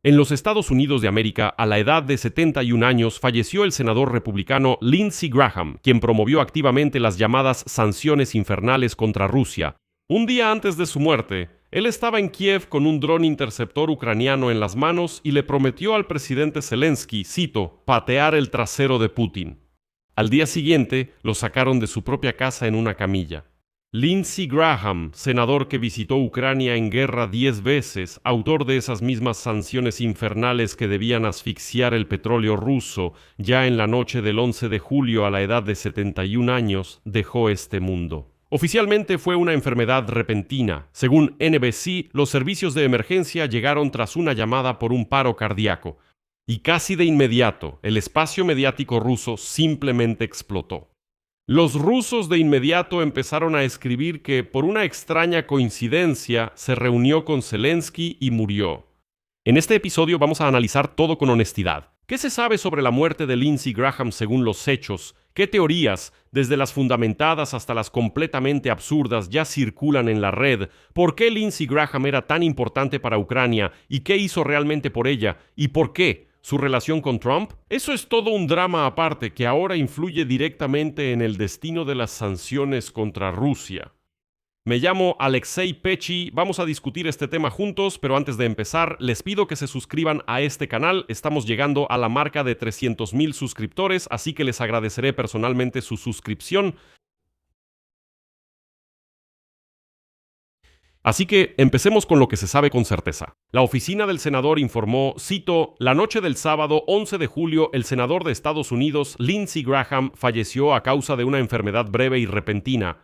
En los Estados Unidos de América, a la edad de 71 años, falleció el senador republicano Lindsey Graham, quien promovió activamente las llamadas sanciones infernales contra Rusia. Un día antes de su muerte, él estaba en Kiev con un dron interceptor ucraniano en las manos y le prometió al presidente Zelensky, cito, patear el trasero de Putin. Al día siguiente, lo sacaron de su propia casa en una camilla. Lindsey Graham, senador que visitó Ucrania en guerra 10 veces, autor de esas mismas sanciones infernales que debían asfixiar el petróleo ruso, ya en la noche del 11 de julio a la edad de 71 años, dejó este mundo. Oficialmente fue una enfermedad repentina. Según NBC, los servicios de emergencia llegaron tras una llamada por un paro cardíaco. Y casi de inmediato, el espacio mediático ruso simplemente explotó. Los rusos de inmediato empezaron a escribir que, por una extraña coincidencia, se reunió con Zelensky y murió. En este episodio vamos a analizar todo con honestidad. ¿Qué se sabe sobre la muerte de Lindsey Graham según los hechos? ¿Qué teorías, desde las fundamentadas hasta las completamente absurdas, ya circulan en la red? ¿Por qué Lindsey Graham era tan importante para Ucrania? ¿Y qué hizo realmente por ella? ¿Y por qué? ¿Su relación con Trump? Eso es todo un drama aparte que ahora influye directamente en el destino de las sanciones contra Rusia. Me llamo Alexei Pechi, vamos a discutir este tema juntos, pero antes de empezar, les pido que se suscriban a este canal. Estamos llegando a la marca de 300,000 suscriptores, así que les agradeceré personalmente su suscripción. Así que empecemos con lo que se sabe con certeza. La oficina del senador informó, cito, la noche del sábado 11 de julio, el senador de Estados Unidos, Lindsey Graham, falleció a causa de una enfermedad breve y repentina.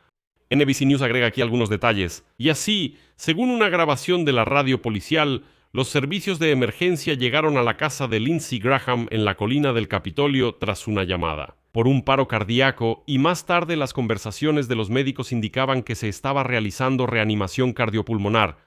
NBC News agrega aquí algunos detalles. Y así, según una grabación de la radio policial, los servicios de emergencia llegaron a la casa de Lindsey Graham en la colina del Capitolio tras una llamada por un paro cardíaco, y más tarde las conversaciones de los médicos indicaban que se estaba realizando reanimación cardiopulmonar.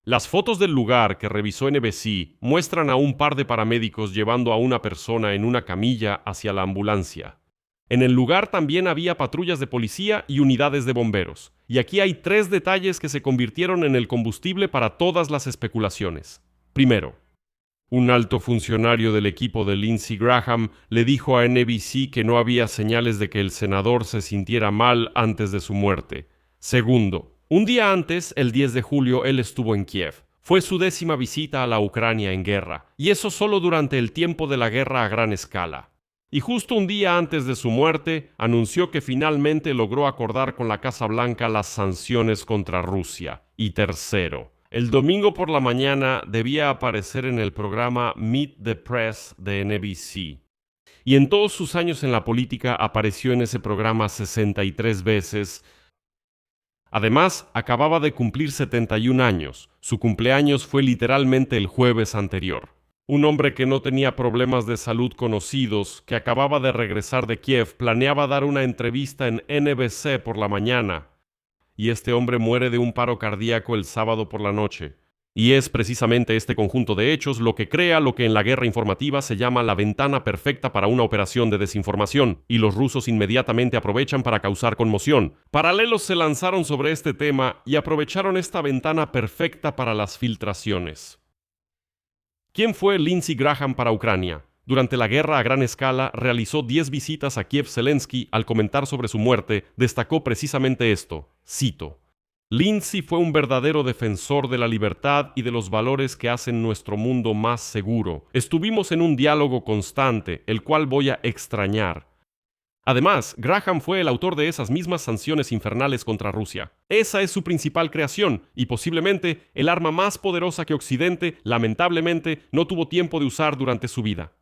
Las fotos del lugar que revisó NBC muestran a un par de paramédicos llevando a una persona en una camilla hacia la ambulancia. En el lugar también había patrullas de policía y unidades de bomberos. Y aquí hay 3 detalles que se convirtieron en el combustible para todas las especulaciones. Primero, un alto funcionario del equipo de Lindsey Graham le dijo a NBC que no había señales de que el senador se sintiera mal antes de su muerte. Segundo, un día antes, el 10 de julio, él estuvo en Kiev. Fue su 10ª visita a la Ucrania en guerra, y eso solo durante el tiempo de la guerra a gran escala. Y justo un día antes de su muerte, anunció que finalmente logró acordar con la Casa Blanca las sanciones contra Rusia. Y tercero, el domingo por la mañana debía aparecer en el programa Meet the Press de NBC. Y en todos sus años en la política apareció en ese programa 63 veces. Además, acababa de cumplir 71 años. Su cumpleaños fue literalmente el jueves anterior. Un hombre que no tenía problemas de salud conocidos, que acababa de regresar de Kiev, planeaba dar una entrevista en NBC por la mañana. Y este hombre muere de un paro cardíaco el sábado por la noche. Y es precisamente este conjunto de hechos lo que crea lo que en la guerra informativa se llama la ventana perfecta para una operación de desinformación, y los rusos inmediatamente aprovechan para causar conmoción. Paralelos se lanzaron sobre este tema y aprovecharon esta ventana perfecta para las filtraciones. ¿Quién fue Lindsey Graham para Ucrania? Durante la guerra a gran escala, realizó 10 visitas a Kiev. Zelensky, al comentar sobre su muerte, destacó precisamente esto. Cito, Lindsey fue un verdadero defensor de la libertad y de los valores que hacen nuestro mundo más seguro. Estuvimos en un diálogo constante, el cual voy a extrañar. Además, Graham fue el autor de esas mismas sanciones infernales contra Rusia. Esa es su principal creación y posiblemente el arma más poderosa que Occidente, lamentablemente, no tuvo tiempo de usar durante su vida.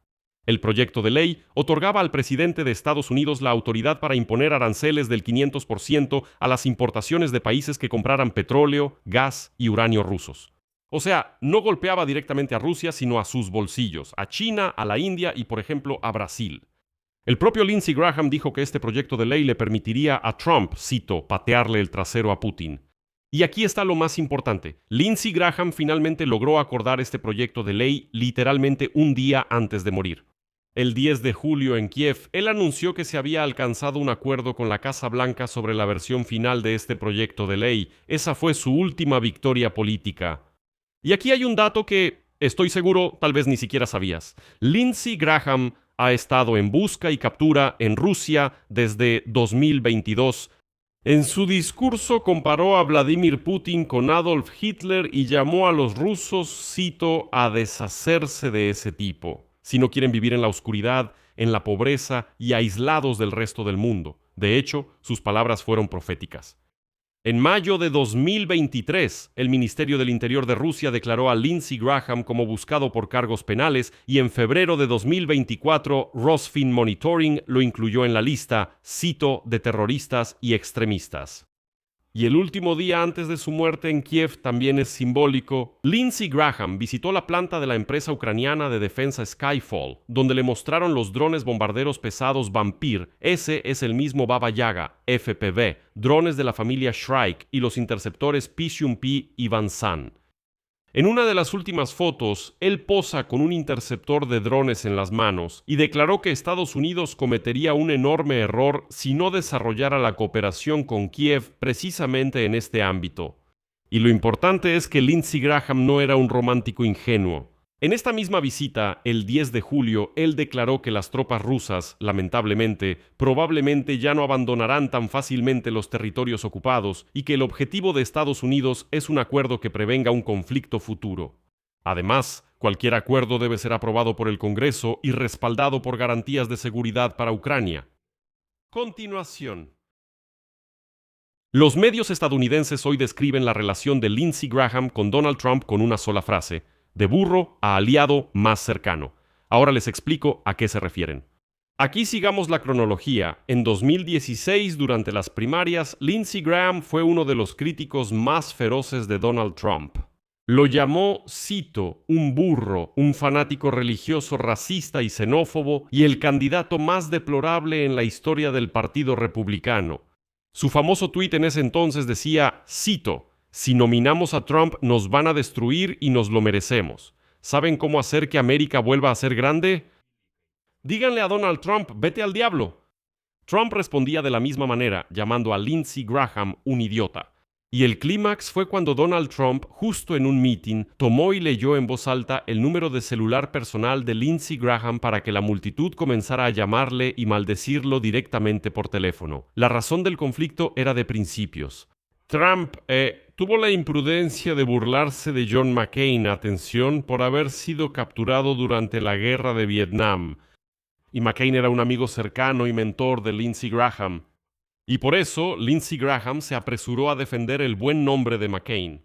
El proyecto de ley otorgaba al presidente de Estados Unidos la autoridad para imponer aranceles del 500% a las importaciones de países que compraran petróleo, gas y uranio rusos. O sea, no golpeaba directamente a Rusia, sino a sus bolsillos, a China, a la India y, por ejemplo, a Brasil. El propio Lindsey Graham dijo que este proyecto de ley le permitiría a Trump, cito, patearle el trasero a Putin. Y aquí está lo más importante. Lindsey Graham finalmente logró acordar este proyecto de ley literalmente un día antes de morir. El 10 de julio en Kiev, él anunció que se había alcanzado un acuerdo con la Casa Blanca sobre la versión final de este proyecto de ley. Esa fue su última victoria política. Y aquí hay un dato que Estoy seguro, tal vez ni siquiera sabías. Lindsey Graham ha estado en busca y captura en Rusia desde 2022. En su discurso comparó a Vladimir Putin con Adolf Hitler y llamó a los rusos, cito, a deshacerse de ese tipo, si no quieren vivir en la oscuridad, en la pobreza y aislados del resto del mundo. De hecho, sus palabras fueron proféticas. En mayo de 2023, el Ministerio del Interior de Rusia declaró a Lindsey Graham como buscado por cargos penales y en febrero de 2024, Rosfin Monitoring lo incluyó en la lista, cito, de terroristas y extremistas. Y el último día antes de su muerte en Kiev también es simbólico. Lindsey Graham visitó la planta de la empresa ucraniana de defensa Skyfall, donde le mostraron los drones bombarderos pesados Vampir. Ese es el mismo Baba Yaga, FPV, drones de la familia Shrike y los interceptores Pishium-P y Vansan. En una de las últimas fotos, él posa con un interceptor de drones en las manos y declaró que Estados Unidos cometería un enorme error si no desarrollara la cooperación con Kiev precisamente en este ámbito. Y lo importante es que Lindsey Graham no era un romántico ingenuo. En esta misma visita, el 10 de julio, él declaró que las tropas rusas, lamentablemente, probablemente ya no abandonarán tan fácilmente los territorios ocupados y que el objetivo de Estados Unidos es un acuerdo que prevenga un conflicto futuro. Además, cualquier acuerdo debe ser aprobado por el Congreso y respaldado por garantías de seguridad para Ucrania. Continuación. Los medios estadounidenses hoy describen la relación de Lindsey Graham con Donald Trump con una sola frase: de burro a aliado más cercano. Ahora les explico a qué se refieren. Aquí sigamos la cronología. En 2016, durante las primarias, Lindsey Graham fue uno de los críticos más feroces de Donald Trump. Lo llamó, cito, un burro, un fanático religioso racista y xenófobo y el candidato más deplorable en la historia del Partido Republicano. Su famoso tuit en ese entonces decía, cito, si nominamos a Trump nos van a destruir y nos lo merecemos. ¿Saben cómo hacer que América vuelva a ser grande? Díganle a Donald Trump, vete al diablo. Trump respondía de la misma manera, llamando a Lindsey Graham un idiota. Y el clímax fue cuando Donald Trump, justo en un meeting, tomó y leyó en voz alta el número de celular personal de Lindsey Graham para que la multitud comenzara a llamarle y maldecirlo directamente por teléfono. La razón del conflicto era de principios. Trump tuvo la imprudencia de burlarse de John McCain, atención, por haber sido capturado durante la guerra de Vietnam. Y McCain era un amigo cercano y mentor de Lindsey Graham. Y por eso, Lindsey Graham se apresuró a defender el buen nombre de McCain.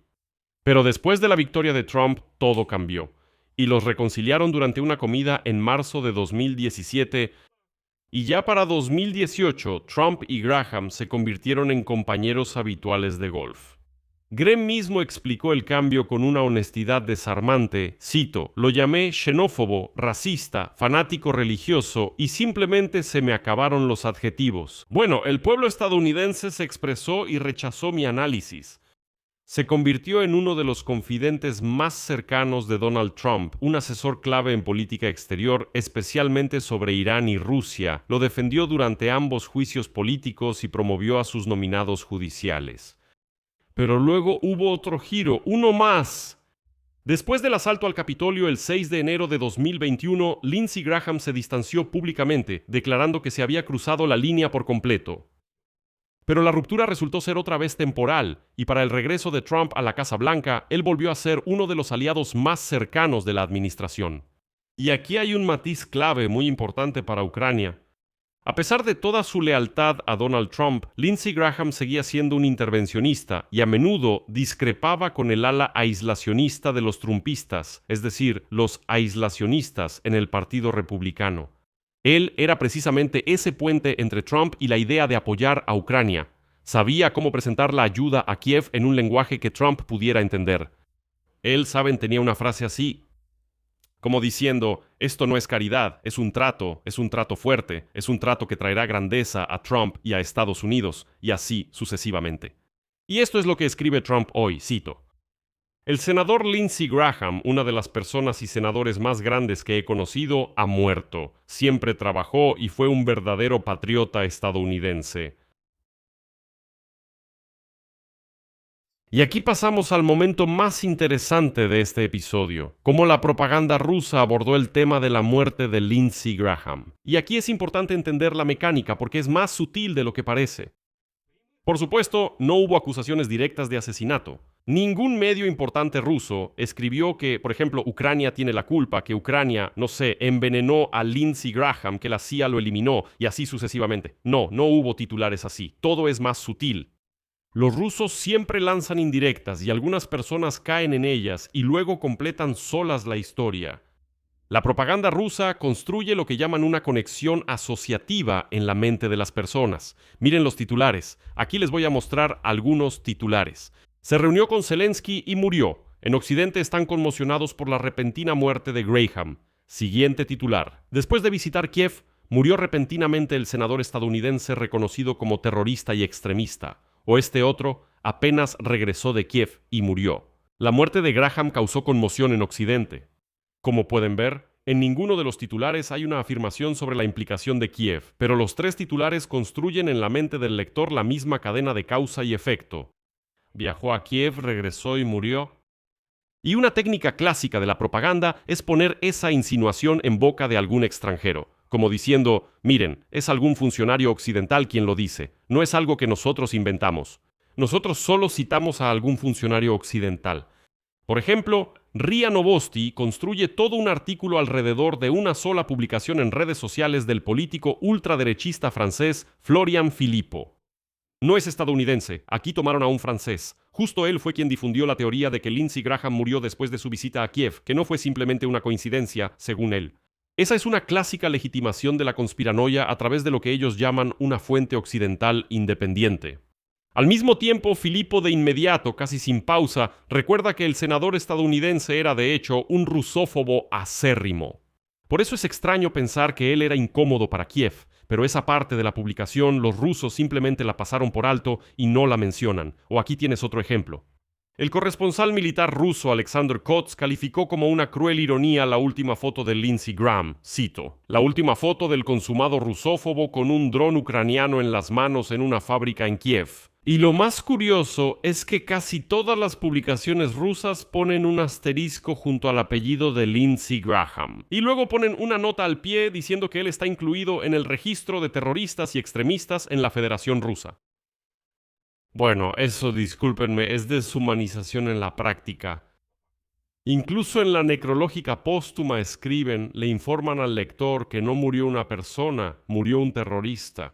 Pero después de la victoria de Trump, todo cambió. Y los reconciliaron durante una comida en marzo de 2017. Y ya para 2018, Trump y Graham se convirtieron en compañeros habituales de golf. Graham mismo explicó el cambio con una honestidad desarmante, cito, lo llamé xenófobo, racista, fanático religioso y simplemente se me acabaron los adjetivos. Bueno, el pueblo estadounidense se expresó y rechazó mi análisis. Se convirtió en uno de los confidentes más cercanos de Donald Trump, un asesor clave en política exterior, especialmente sobre Irán y Rusia. Lo defendió durante ambos juicios políticos y promovió a sus nominados judiciales. Pero luego hubo otro giro, uno más. Después del asalto al Capitolio el 6 de enero de 2021, Lindsey Graham se distanció públicamente, declarando que se había cruzado la línea por completo. Pero la ruptura resultó ser otra vez temporal, y para el regreso de Trump a la Casa Blanca, él volvió a ser uno de los aliados más cercanos de la administración. Y aquí hay un matiz clave muy importante para Ucrania. A pesar de toda su lealtad a Donald Trump, Lindsey Graham seguía siendo un intervencionista y a menudo discrepaba con el ala aislacionista de los trumpistas, es decir, los aislacionistas en el Partido Republicano. Él era precisamente ese puente entre Trump y la idea de apoyar a Ucrania. Sabía cómo presentar la ayuda a Kiev en un lenguaje que Trump pudiera entender. Él, saben, tenía una frase así, como diciendo, esto no es caridad, es un trato fuerte, es un trato que traerá grandeza a Trump y a Estados Unidos, y así sucesivamente. Y esto es lo que escribe Trump hoy, cito. El senador Lindsey Graham, una de las personas y senadores más grandes que he conocido, ha muerto. Siempre trabajó y fue un verdadero patriota estadounidense. Y aquí pasamos al momento más interesante de este episodio, cómo la propaganda rusa abordó el tema de la muerte de Lindsey Graham. Y aquí es importante entender la mecánica porque es más sutil de lo que parece. Por supuesto, no hubo acusaciones directas de asesinato. Ningún medio importante ruso escribió que, por ejemplo, Ucrania tiene la culpa, que Ucrania, no sé, envenenó a Lindsey Graham, que la CIA lo eliminó y así sucesivamente. No hubo titulares así. Todo es más sutil. Los rusos siempre lanzan indirectas y algunas personas caen en ellas y luego completan solas la historia. La propaganda rusa construye lo que llaman una conexión asociativa en la mente de las personas. Miren los titulares. Aquí les voy a mostrar algunos titulares. Se reunió con Zelensky y murió. En Occidente están conmocionados por la repentina muerte de Graham. Siguiente titular. Después de visitar Kiev, murió repentinamente el senador estadounidense reconocido como terrorista y extremista. O este otro apenas regresó de Kiev y murió. La muerte de Graham causó conmoción en Occidente. Como pueden ver, en ninguno de los titulares hay una afirmación sobre la implicación de Kiev, pero los tres titulares construyen en la mente del lector la misma cadena de causa y efecto. Viajó a Kiev, regresó y murió. Y una técnica clásica de la propaganda es poner esa insinuación en boca de algún extranjero, como diciendo, miren, es algún funcionario occidental quien lo dice, no es algo que nosotros inventamos. Nosotros solo citamos a algún funcionario occidental. Por ejemplo, RIA Novosti construye todo un artículo alrededor de una sola publicación en redes sociales del político ultraderechista francés Florian Philippot. No es estadounidense, aquí tomaron a un francés. Justo él fue quien difundió la teoría de que Lindsey Graham murió después de su visita a Kiev, que no fue simplemente una coincidencia, según él. Esa es una clásica legitimación de la conspiranoia a través de lo que ellos llaman una fuente occidental independiente. Al mismo tiempo, Philippot de inmediato, casi sin pausa, recuerda que el senador estadounidense era de hecho un rusófobo acérrimo. Por eso es extraño pensar que él era incómodo para Kiev, pero esa parte de la publicación los rusos simplemente la pasaron por alto y no la mencionan. O aquí tienes otro ejemplo. El corresponsal militar ruso Alexander Kots calificó como una cruel ironía la última foto de Lindsey Graham, cito, la última foto del consumado rusófobo con un dron ucraniano en las manos en una fábrica en Kiev. Y lo más curioso es que casi todas las publicaciones rusas ponen un asterisco junto al apellido de Lindsey Graham. Y luego ponen una nota al pie diciendo que él está incluido en el registro de terroristas y extremistas en la Federación Rusa. Bueno, eso, discúlpenme, es deshumanización en la práctica. Incluso en la necrológica póstuma escriben, le informan al lector que no murió una persona, murió un terrorista.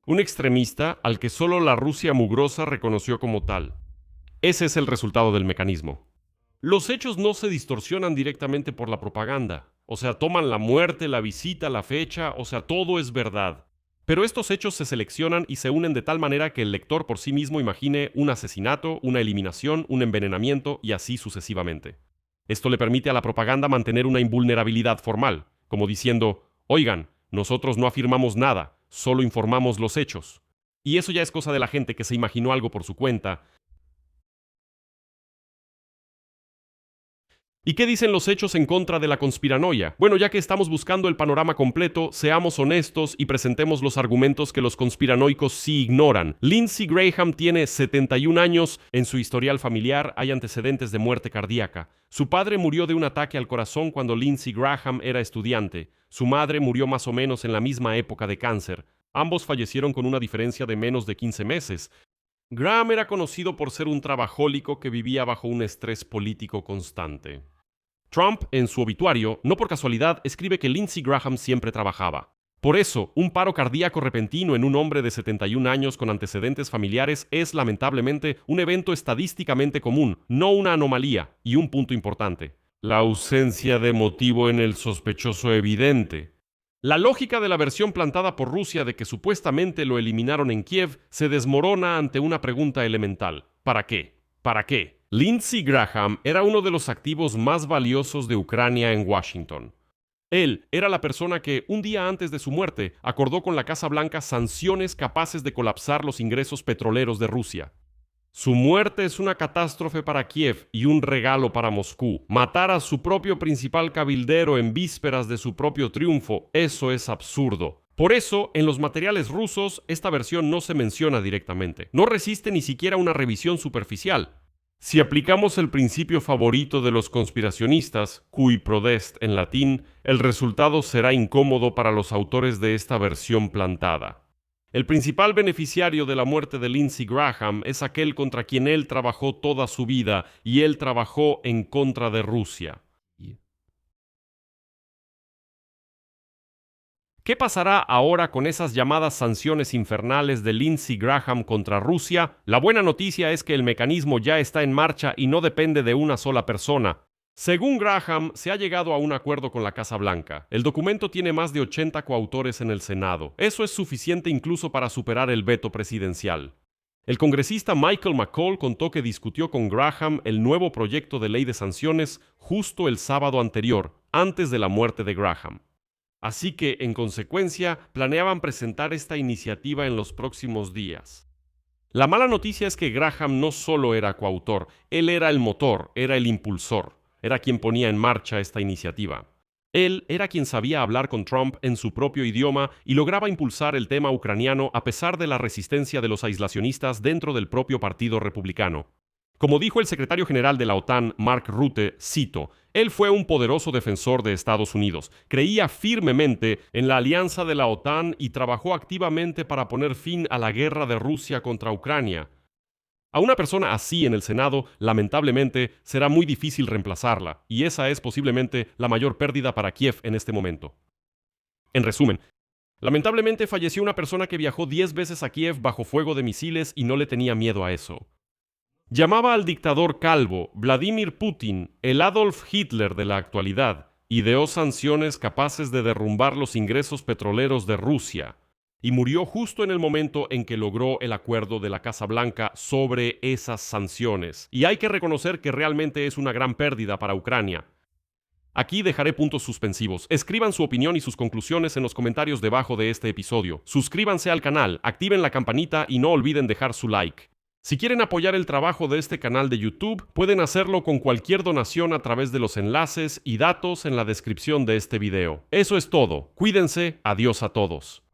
Un extremista al que solo la Rusia mugrosa reconoció como tal. Ese es el resultado del mecanismo. Los hechos no se distorsionan directamente por la propaganda. O sea, toman la muerte, la visita, la fecha, o sea, todo es verdad. Pero estos hechos se seleccionan y se unen de tal manera que el lector por sí mismo imagine un asesinato, una eliminación, un envenenamiento y así sucesivamente. Esto le permite a la propaganda mantener una invulnerabilidad formal, como diciendo, oigan, nosotros no afirmamos nada, solo informamos los hechos. Y eso ya es cosa de la gente que se imaginó algo por su cuenta. ¿Y qué dicen los hechos en contra de la conspiranoia? Bueno, ya que estamos buscando el panorama completo, seamos honestos y presentemos los argumentos que los conspiranoicos sí ignoran. Lindsey Graham tiene 71 años, en su historial familiar hay antecedentes de muerte cardíaca. Su padre murió de un ataque al corazón cuando Lindsey Graham era estudiante. Su madre murió más o menos en la misma época de cáncer. Ambos fallecieron con una diferencia de menos de 15 meses. Graham era conocido por ser un trabajólico que vivía bajo un estrés político constante. Trump, en su obituario, no por casualidad, escribe que Lindsey Graham siempre trabajaba. Por eso, un paro cardíaco repentino en un hombre de 71 años con antecedentes familiares es, lamentablemente, un evento estadísticamente común, no una anomalía, y un punto importante: la ausencia de motivo en el sospechoso evidente. La lógica de la versión plantada por Rusia de que supuestamente lo eliminaron en Kiev se desmorona ante una pregunta elemental. ¿Para qué? ¿Para qué? Lindsey Graham era uno de los activos más valiosos de Ucrania en Washington. Él era la persona que, un día antes de su muerte, acordó con la Casa Blanca sanciones capaces de colapsar los ingresos petroleros de Rusia. Su muerte es una catástrofe para Kiev y un regalo para Moscú. Matar a su propio principal cabildero en vísperas de su propio triunfo, eso es absurdo. Por eso, en los materiales rusos, esta versión no se menciona directamente. No resiste ni siquiera una revisión superficial. Si aplicamos el principio favorito de los conspiracionistas, cui prodest en latín, el resultado será incómodo para los autores de esta versión plantada. El principal beneficiario de la muerte de Lindsey Graham es aquel contra quien él trabajó toda su vida, y él trabajó en contra de Rusia. ¿Qué pasará ahora con esas llamadas sanciones infernales de Lindsey Graham contra Rusia? La buena noticia es que el mecanismo ya está en marcha y no depende de una sola persona. Según Graham, se ha llegado a un acuerdo con la Casa Blanca. El documento tiene más de 80 coautores en el Senado. Eso es suficiente incluso para superar el veto presidencial. El congresista Michael McCaul contó que discutió con Graham el nuevo proyecto de ley de sanciones justo el sábado anterior, antes de la muerte de Graham. Así que, en consecuencia, planeaban presentar esta iniciativa en los próximos días. La mala noticia es que Graham no solo era coautor, él era el motor, era el impulsor, era quien ponía en marcha esta iniciativa. Él era quien sabía hablar con Trump en su propio idioma y lograba impulsar el tema ucraniano a pesar de la resistencia de los aislacionistas dentro del propio Partido Republicano. Como dijo el secretario general de la OTAN, Mark Rutte, cito, él fue un poderoso defensor de Estados Unidos, creía firmemente en la alianza de la OTAN y trabajó activamente para poner fin a la guerra de Rusia contra Ucrania. A una persona así en el Senado, lamentablemente, será muy difícil reemplazarla, y esa es posiblemente la mayor pérdida para Kiev en este momento. En resumen, lamentablemente falleció una persona que viajó 10 veces a Kiev bajo fuego de misiles y no le tenía miedo a eso. Llamaba al dictador calvo, Vladimir Putin, el Adolf Hitler de la actualidad, ideó sanciones capaces de derrumbar los ingresos petroleros de Rusia, y murió justo en el momento en que logró el acuerdo de la Casa Blanca sobre esas sanciones. Y hay que reconocer que realmente es una gran pérdida para Ucrania. Aquí dejaré puntos suspensivos. Escriban su opinión y sus conclusiones en los comentarios debajo de este episodio. Suscríbanse al canal, activen la campanita y no olviden dejar su like. Si quieren apoyar el trabajo de este canal de YouTube, pueden hacerlo con cualquier donación a través de los enlaces y datos en la descripción de este video. Eso es todo. Cuídense. Adiós a todos.